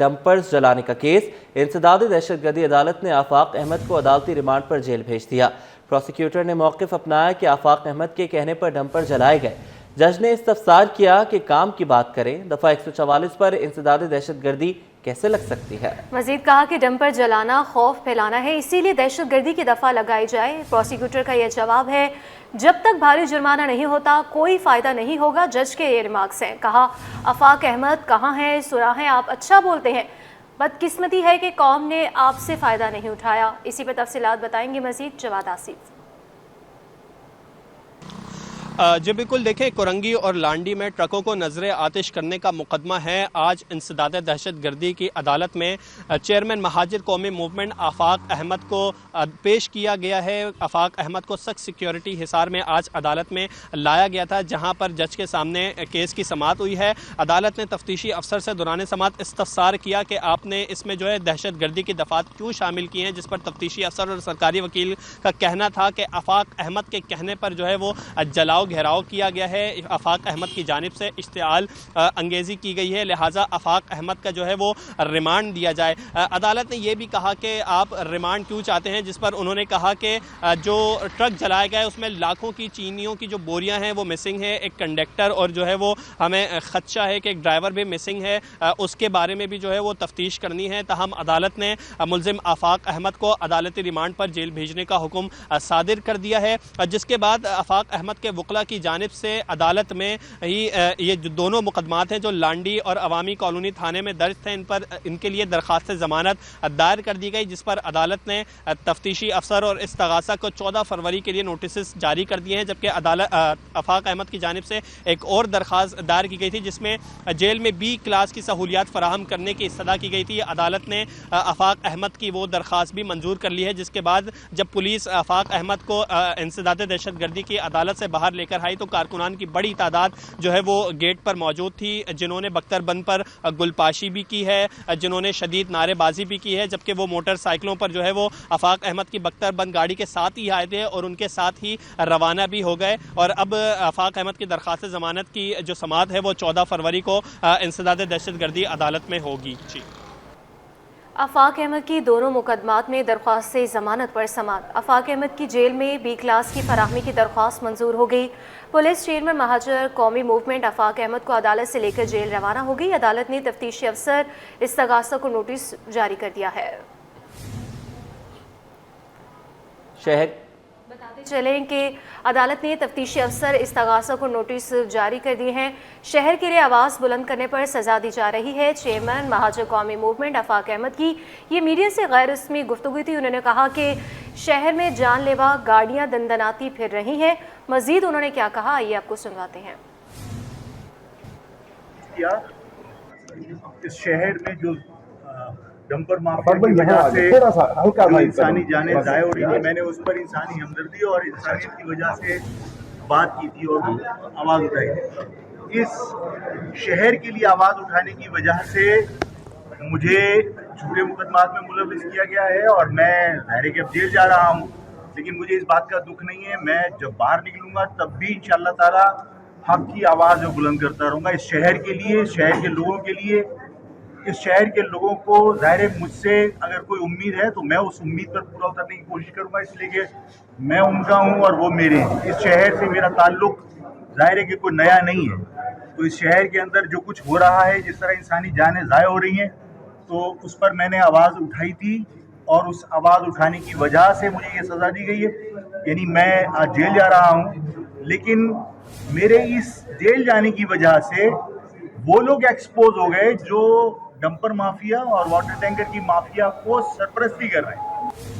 Dumpers जलाने का case. इंसदादी दहशतगर्दी अदालत ने आफाक अहमद को अदालती रिमांड पर जेल भेज दिया। प्रोसिक्यूटर ने मौक़िफ़ अपनाया कि आफाक अहमद के कहने पर डंपर जलाए गए। जज ने इस्तफसार किया कि काम की बात करें, दफ़ा 144 पर इंसदादी दहशतगर्दी कैसे लग सकती है। मजीद कहा कि डंपर जलाना खौफ फैलाना है, इसीलिए दहशतगर्दी की दफ़ा लगाई जाए। प्रोसिक्यूटर का यह जवाब है, जब तक भारी जुर्माना नहीं होता कोई फ़ायदा नहीं होगा। जज के ये रिमार्क्स हैं। कहा, आफाक अहमद कहाँ हैं, सुना है आप अच्छा बोलते हैं, बदकिस्मती है कि कौम ने आपसे फ़ायदा नहीं उठाया। इसी पर तफसीलात बताएंगे मजीद जवाद आसिफ। जी बिल्कुल, देखें, कोरंगी और लांडी में ट्रकों को नजर आतिश करने का मुकदमा है। आज इंसदाद दहशतगर्दी की अदालत में चेयरमैन महाजिर कौमी मूवमेंट आफाक अहमद को पेश किया गया है। आफाक अहमद को सख्त सिक्योरिटी हिसार में आज अदालत में लाया गया था, जहां पर जज के सामने केस की समाअत हुई है। अदालत ने तफ्तीशी अफसर से दौरान समाअत इस्तफसार किया कि आपने इसमें जो है दहशतगर्दी की दफात क्यों शामिल की हैं, जिस पर तफ्तीशी अफसर और सरकारी वकील का कहना था कि आफाक अहमद के कहने पर जो है वो जलाओ घेराव किया गया है। आफाक अहमद की जानिब से इश्तिआल अंगेजी की गई है, लिहाजा आफाक अहमद का जो है वो रिमांड दिया जाए। अदालत ने यह भी कहा कि आप रिमांड क्यों चाहते हैं, जिस पर उन्होंने कहा कि जो ट्रक जलाया गया है उसमें लाखों की चीनियों की जो बोरियां हैं वो मिसिंग है, एक कंडक्टर और जो है वो हमें खदशा है कि एक ड्राइवर भी मिसिंग है, उसके बारे में भी जो है वो तफ्तीश करनी है। तहम अदालत ने मुलजिम आफाक अहमद को अदालती रिमांड पर जेल भेजने का हुक्म सादिर कर दिया है, जिसके बाद आफाक अहमद के वकला की जानिब से अदालत में ही ये जो दोनों मुकदमात हैं जो लांडी और अवामी कॉलोनी थाने में दर्ज थे, इन पर इनके लिए दरखास्त जमानत दायर कर दी गई, जिस पर अदालत ने तफ्तीशी अफसर और इस्तगासा को 14 फरवरी के लिए नोटिस जारी कर दिए हैं। जबकि अदालत आफाक अहमद की जानिब से एक और दरखास्त दायर की गई थी, जिसमें जेल में बी क्लास की सहूलियात फराहम करने की इस्तदा की गई थी। अदालत ने आफाक अहमद की वो दरखास्त भी मंजूर कर ली है, जिसके बाद जब पुलिस आफाक अहमद को इंसदाद दहशतगर्दी की अदालत से बाहर लेकर आई तो कारकुनान की बड़ी तादाद जो है वो गेट पर मौजूद थी, जिन्होंने बख्तरबंद पर गुलपाशी भी की है, जिन्होंने शदीद नारेबाजी भी की है। जबकि वो मोटरसाइकिलों पर जो है वो आफाक अहमद की बख्तरबंद गाड़ी के साथ ही आए थे और उनके साथ ही रवाना भी हो गए। और अब आफाक अहमद की दरखास्त जमानत की जो समाअत है वो 14 फरवरी को इंसदाद दहशतगर्दी अदालत में होगी। जी, आफाक अहमद की दोनों मुकदमात में दरख्वास्त से ज़मानत पर समाअत। आफाक अहमद की जेल में बी क्लास की फराहमी की दरख्वास्त मंजूर हो गई। पुलिस चेयरमैन महाजर कौमी मूवमेंट आफाक अहमद को अदालत से लेकर जेल रवाना हो गई। अदालत ने तफ्तीशी अफसर इस्तगासा को नोटिस जारी कर दिया है। बताते चलें कि अदालत ने तफ्तीशी अफसर इस्तगासा को नोटिस जारी कर दिए हैं। शहर के लिए आवाज़ बुलंद करने पर सज़ा दी जा रही है। चेयरमैन महाजर कौमी मूवमेंट आफाक अहमद की ये मीडिया से गैर रस्मी गुफ्तगू थी। उन्होंने कहा कि शहर में जानलेवा गाड़ियाँ दंदनाती फिर रही हैं। मजीद उन्होंने क्या कहा, आइए आपको सुनवाते हैं। इस शहर में जो डंपर माफिया की वजह से इंसानी जानें ज़ाया हो रही थी, मैंने उस पर इंसानी हमदर्दी और इंसानियत की वजह से बात की थी और आवाज़ उठाई थी। इस शहर के लिए आवाज़ उठाने की वजह से मुझे झूठे मुकदमात में मुलविस किया गया है और मैं ज़ाहिर के अब जेल जा रहा हूँ, लेकिन मुझे इस बात का दुख नहीं है। मैं जब बाहर निकलूँगा तब भी इंशाअल्लाह ताला हक की आवाज़ बुलंद करता रहूँगा, इस शहर के लिए, शहर के लोगों के लिए। इस शहर के लोगों को ज़ाहिर मुझसे अगर कोई उम्मीद है तो मैं उस उम्मीद पर पूरा उतरने की कोशिश करूँगा, इसलिए कि मैं उनका हूँ और वो मेरे हैं। इस शहर से मेरा ताल्लुक ज़ाहिर है कि कोई नया नहीं है। तो इस शहर के अंदर जो कुछ हो रहा है, जिस तरह इंसानी जानें ज़ाया हो रही हैं, तो उस पर मैंने आवाज़ उठाई थी और उस आवाज़ उठाने की वजह से मुझे ये सज़ा दी गई है। यानी मैं आज जेल जा रहा हूँ, लेकिन मेरे इस जेल जाने की वजह से वो लोग एक्सपोज हो गए जो डंपर माफिया और वाटर टैंकर की माफिया को सरपरस्ती कर रहे हैं।